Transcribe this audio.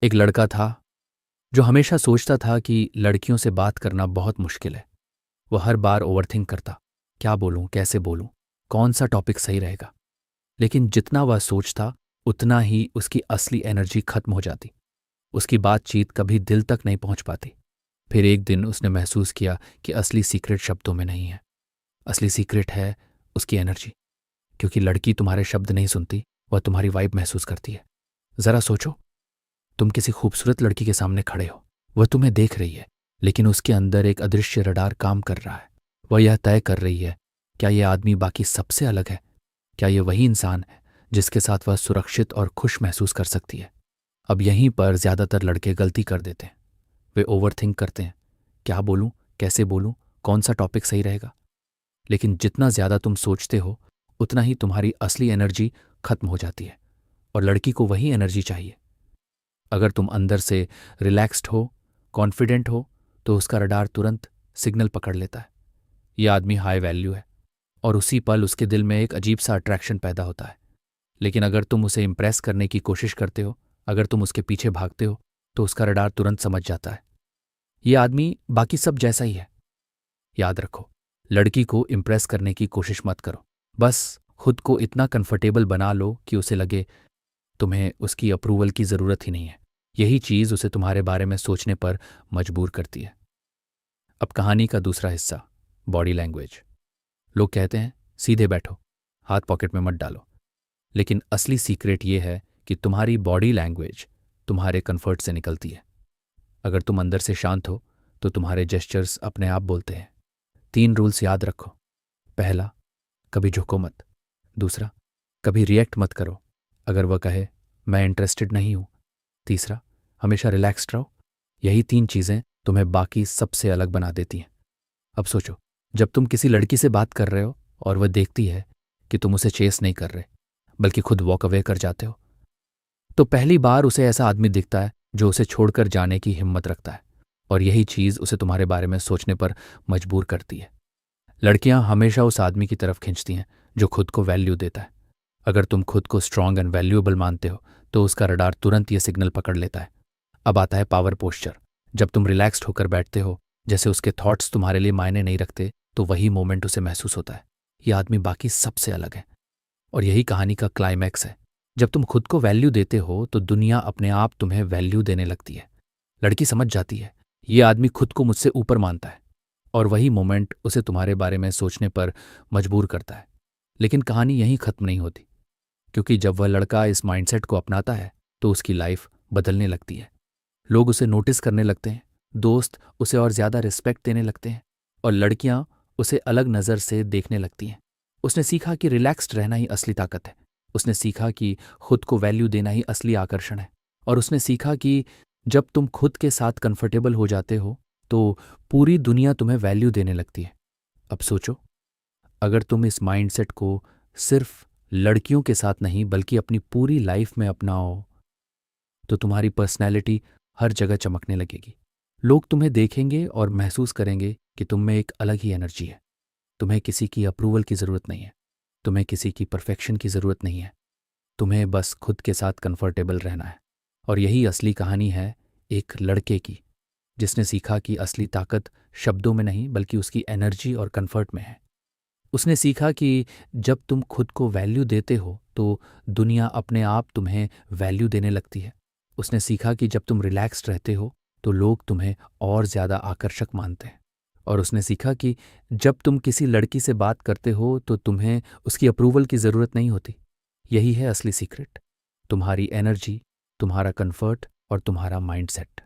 एक लड़का था जो हमेशा सोचता था कि लड़कियों से बात करना बहुत मुश्किल है। वह हर बार ओवरथिंक करता, क्या बोलूं, कैसे बोलूं, कौन सा टॉपिक सही रहेगा। लेकिन जितना वह सोचता उतना ही उसकी असली एनर्जी खत्म हो जाती। उसकी बातचीत कभी दिल तक नहीं पहुंच पाती। फिर एक दिन उसने महसूस किया कि असली सीक्रेट शब्दों में नहीं है, असली सीक्रेट है उसकी एनर्जी। क्योंकि लड़की तुम्हारे शब्द नहीं सुनती, वह तुम्हारी वाइब महसूस करती है। जरा सोचो, तुम किसी खूबसूरत लड़की के सामने खड़े हो, वह तुम्हें देख रही है, लेकिन उसके अंदर एक अदृश्य रडार काम कर रहा है। वह यह तय कर रही है, क्या यह आदमी बाकी सबसे अलग है, क्या यह वही इंसान है जिसके साथ वह सुरक्षित और खुश महसूस कर सकती है। अब यहीं पर ज्यादातर लड़के गलती कर देते हैं। वे ओवरथिंक करते हैं, क्या बोलूं, कैसे बोलूं, कौन सा टॉपिक सही रहेगा। लेकिन जितना ज्यादा तुम सोचते हो उतना ही तुम्हारी असली एनर्जी खत्म हो जाती है, और लड़की को वही एनर्जी चाहिए। अगर तुम अंदर से रिलैक्स्ड हो, कॉन्फिडेंट हो, तो उसका रडार तुरंत सिग्नल पकड़ लेता है, यह आदमी हाई वैल्यू है, और उसी पल उसके दिल में एक अजीब सा अट्रैक्शन पैदा होता है। लेकिन अगर तुम उसे इम्प्रेस करने की कोशिश करते हो, अगर तुम उसके पीछे भागते हो, तो उसका रडार तुरंत समझ जाता है, यह आदमी बाकी सब जैसा ही है। याद रखो, लड़की को इम्प्रेस करने की कोशिश मत करो। बस खुद को इतना कंफर्टेबल बना लो कि उसे लगे तुम्हें उसकी अप्रूवल की ज़रूरत ही नहीं है। यही चीज़ उसे तुम्हारे बारे में सोचने पर मजबूर करती है। अब कहानी का दूसरा हिस्सा, बॉडी लैंग्वेज। लोग कहते हैं सीधे बैठो, हाथ पॉकेट में मत डालो। लेकिन असली सीक्रेट ये है कि तुम्हारी बॉडी लैंग्वेज तुम्हारे कंफर्ट से निकलती है। अगर तुम अंदर से शांत हो तो तुम्हारे जेस्चर्स अपने आप बोलते हैं। 3 रूल्स याद रखो। पहला, कभी झुको मत। दूसरा, कभी रिएक्ट मत करो अगर वह कहे मैं इंटरेस्टेड नहीं हूं। तीसरा, हमेशा रिलैक्स्ड रहो। यही 3 चीजें तुम्हें बाकी सबसे अलग बना देती हैं। अब सोचो, जब तुम किसी लड़की से बात कर रहे हो और वह देखती है कि तुम उसे चेस नहीं कर रहे बल्कि खुद वॉक अवे कर जाते हो, तो पहली बार उसे ऐसा आदमी दिखता है जो उसे छोड़कर जाने की हिम्मत रखता है, और यही चीज उसे तुम्हारे बारे में सोचने पर मजबूर करती है। लड़कियां हमेशा उस आदमी की तरफ खींचती हैं जो खुद को वैल्यू देता है। अगर तुम खुद को स्ट्रांग एंड वैल्यूएबल मानते हो तो उसका रडार तुरंत ये सिग्नल पकड़ लेता है। अब आता है पावर पोस्चर। जब तुम रिलैक्स्ड होकर बैठते हो, जैसे उसके थॉट्स तुम्हारे लिए मायने नहीं रखते, तो वही मोमेंट उसे महसूस होता है, यह आदमी बाकी सबसे अलग है। और यही कहानी का क्लाइमैक्स है। जब तुम खुद को वैल्यू देते हो तो दुनिया अपने आप तुम्हें वैल्यू देने लगती है। लड़की समझ जाती है, ये आदमी खुद को मुझसे ऊपर मानता है, और वही मोमेंट उसे तुम्हारे बारे में सोचने पर मजबूर करता है। लेकिन कहानी यहीं खत्म नहीं होती, क्योंकि जब वह लड़का इस माइंडसेट को अपनाता है तो उसकी लाइफ बदलने लगती है। लोग उसे नोटिस करने लगते हैं, दोस्त उसे और ज्यादा रिस्पेक्ट देने लगते हैं, और लड़कियां उसे अलग नज़र से देखने लगती हैं। उसने सीखा कि रिलैक्स्ड रहना ही असली ताकत है। उसने सीखा कि खुद को वैल्यू देना ही असली आकर्षण है। और उसने सीखा कि जब तुम खुद के साथ कंफर्टेबल हो जाते हो तो पूरी दुनिया तुम्हें वैल्यू देने लगती है। अब सोचो, अगर तुम इस माइंडसेट को सिर्फ लड़कियों के साथ नहीं बल्कि अपनी पूरी लाइफ में अपनाओ, तो तुम्हारी पर्सनैलिटी हर जगह चमकने लगेगी। लोग तुम्हें देखेंगे और महसूस करेंगे कि तुम में एक अलग ही एनर्जी है। तुम्हें किसी की अप्रूवल की ज़रूरत नहीं है, तुम्हें किसी की परफेक्शन की ज़रूरत नहीं है। तुम्हें बस खुद के साथ कंफर्टेबल रहना है। और यही असली कहानी है एक लड़के की, जिसने सीखा कि असली ताकत शब्दों में नहीं बल्कि उसकी एनर्जी और कंफर्ट में है। उसने सीखा कि जब तुम खुद को वैल्यू देते हो तो दुनिया अपने आप तुम्हें वैल्यू देने लगती है। उसने सीखा कि जब तुम रिलैक्स्ड रहते हो तो लोग तुम्हें और ज़्यादा आकर्षक मानते हैं। और उसने सीखा कि जब तुम किसी लड़की से बात करते हो तो तुम्हें उसकी अप्रूवल की ज़रूरत नहीं होती। यही है असली सीक्रेट, तुम्हारी एनर्जी, तुम्हारा कंफर्ट और तुम्हारा माइंडसेट।